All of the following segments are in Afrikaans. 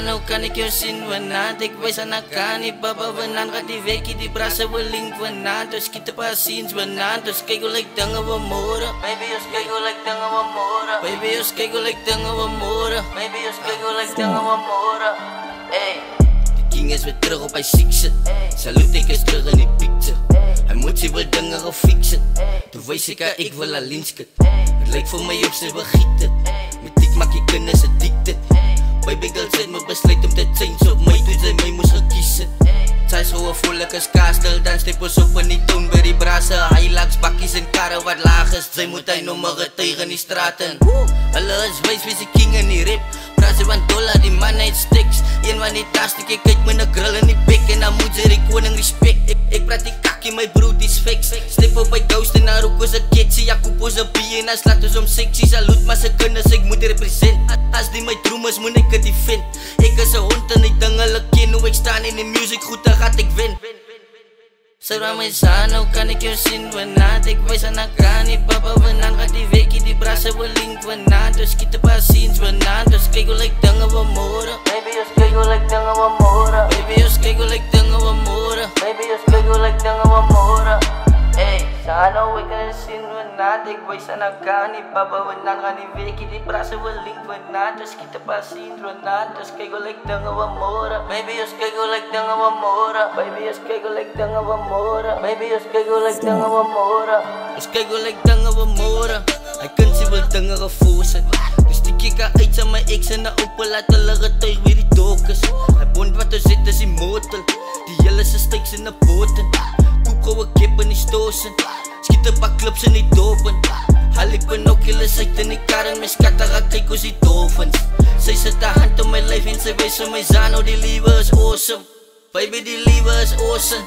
ano kan ik jou sien wanneer ik wijs aan kan ik baba wanneer gaat die weekie die brasse wil link wanneer dus kiet pas ziens wanneer dus kijk hoe like dinge we môre baby ons kyk hoe like dinge we môre baby ons kyk hoe like dinge we môre baby ons kyk hoe like dinge we môre hey die king is weer terug op hy siek sit salute ek is terug in die picture hy moet sy wil dinge gefix het toe wys ek wil alleen skit het lyk vir my op sy begiet het met dik maak die kinders addicted baby girl sê my besluit om te change op my toe sy my moes gekies het sy is hoe voel ek is kastel dan stepels op in die toon by die brasse Hilux bakkies en karre wat laag is sy moet hy nog maar getuig in die straat in hulle is wys wie sy king in die rip brasse van dollar die man het sticks een van die tastik ek kyk met 'n grill in die bek en dan moet sy die koning respect ek praat die kakkie my brood is fix step op by ghost en haar ook is 'n ketsie Jacob is 'n bie en as laat ons om sexy salute maar se kinders ek moet represent as die my droom is moet ek dit defend ek is 'n hond en die ding hulle ken hoe ek staan in die music goed dan gaat ek wen sy raam my sano kan ek jou sien wanneer ek wys aan kan nie papa wanneer gaat die weekie die brasse wil link wanneer dus kiet pas ziens wanneer dus kyk hoe like dinge we môre baby ons kyk hoe like dinge we môre baby ons kyk hoe like dinge we môre baby ons kyk hoe like dinge we môre hey sano ek kan sien wanneer ek wys aan kan nie papa wanneer gaat die weekie die brasse wil link wanneer dus kiet pas ziens wanneer dus kyk hoe like dinge we môre baby ons kyk hoe like dinge we môre baby ons kyk hoe like dinge we môre baby ons kyk hoe like dinge we môre ons kyk hoe like dinge we môre hy kan sy wil dinge gevoos het dus die kika uit aan my ex en 'n oupa laat hulle getuig wie die dok is hy bond wat ons het is die motel die hele se stiks in 'n boten koop gou 'n kip in die stosen skiet 'n pak klips in die dopen haal ek binoculars uit in die kar en my skatte gaan kyk hoe sy dolphins sy sit 'n hand op my lyf en sy wys vir my Zano die liewe is awesome baby die liewe is awesome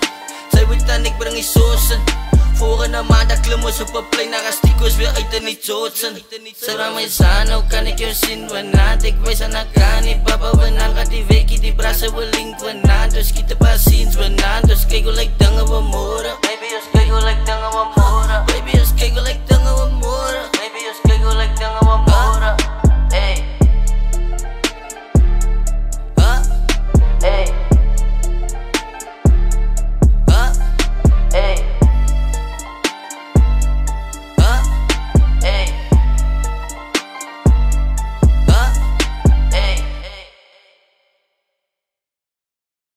sy weet dan ek bring die sauce in volgende maandag klim ons op 'n plein na Rastikos weer uit in die Johnson sy raam my Zano kan ek jou sien wanneer ek wys aan kan nie papa wanneer gaat die weekie die brasse wil link wanneer dus kiet pas ziens wanneer dus kyk hoe like dinge we môre baby ons kyk hoe like dinge we môre baby ons kyk hoe like dinge we môre baby ons kyk hoe like dinge we môre hey